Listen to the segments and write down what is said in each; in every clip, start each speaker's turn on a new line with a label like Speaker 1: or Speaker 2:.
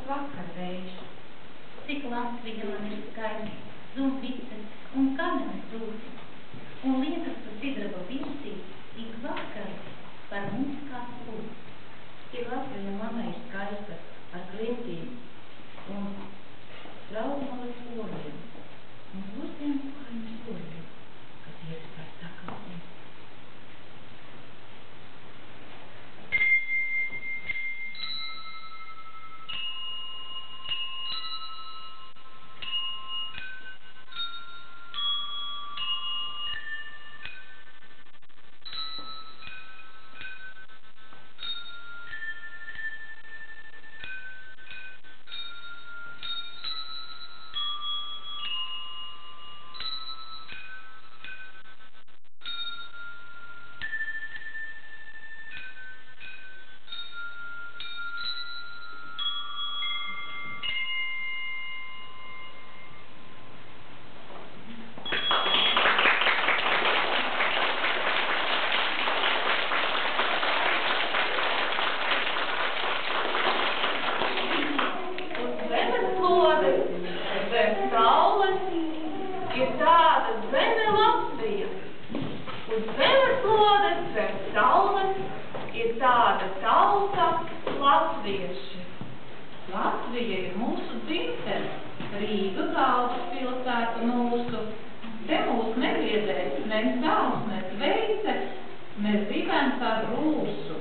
Speaker 1: vakarvējš.
Speaker 2: Cik Latvija man ir skaisti, zumbices un kamenes dūsi, un liekas tu sidraba virsī, ik vakar par mums kā lūs.
Speaker 1: Cik Latvija manai ir skaista ar klintīm un straumales oliem un gustiem kukaiņu soļiem, kas ies par sakaltiem.
Speaker 3: Ir tāda zeme Latvija, uz zemeslodes zem saules ir tāda tauta latvieši.
Speaker 4: Latvija ir mūsu dzimtene, Rīga galvaspilsēta mūsu. Te mūs negriezēs, mēs dāls, mēs veice, mēs dzīvējam ar rūsu.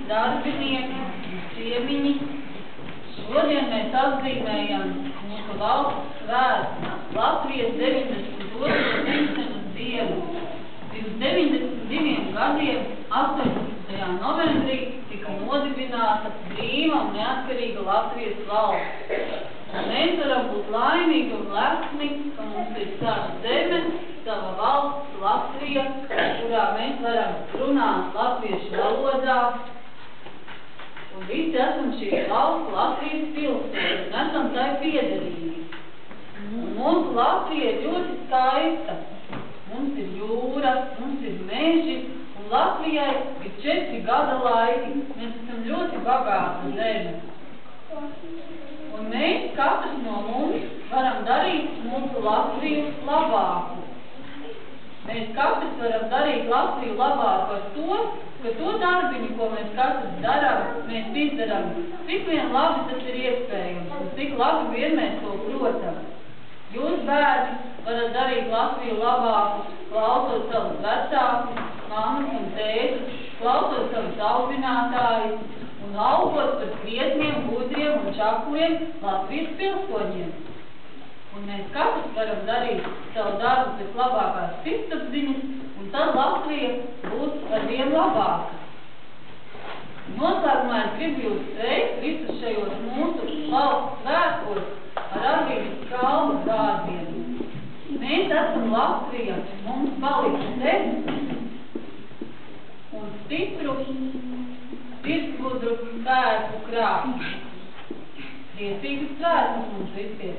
Speaker 4: Darbinieki, ciemiņi, šodien mēs atzīmējam mūsu valsts svētku, Latvijas 92. dzimtenes dienu. Pirms 92 gadiem, 18. novembrī, tika nodibināta brīva un neatkarīga Latvijas valsts. Mēs varam būt laimīgi un lepni, ka mums ir sava zeme, sava valsts Latvija, kurā mēs varam runāt latviešu valodā. Un visi esam šīs valsts Latvijas pilsoņi un esam tai piederīgi. Un mūsu Latvija ir ļoti skaista. Mums ir jūra, mums ir meži, un Latvijai ir 4 gada laiki. Mēs esam ļoti bagāta zeme. Un mēs, katrs no mums, varam darīt mūsu Latviju labāku. Mēs katrs varam darīt Latviju labāku ar to, ka to darbiņu, ko mēs katrs darām, mēs izdarām, cik vien labi tas ir iespējams, un cik labi vien mēs to protam. Jūs, bērni, varat darīt Latviju labāku, klausot savus vecākus, mammas un tētus, klausot savus audzinātājus un augot par krietniem, gudriem un čakliem Latvijas pilsoņiem. Un mēs katrs varam darīt savu darbu pēc labākās sirdsapziņas un un tad Latvija būs arvien labāka. Noslēgumā es gribu jūs sveikt visus šajos mūsu valsts svētkos ar arvīdas kalnu vārdiem. Mēs esam Latvija, mums paliks un stipru, sirdsgudru spēku krāsni. Priecīgas svētkus mums visiem!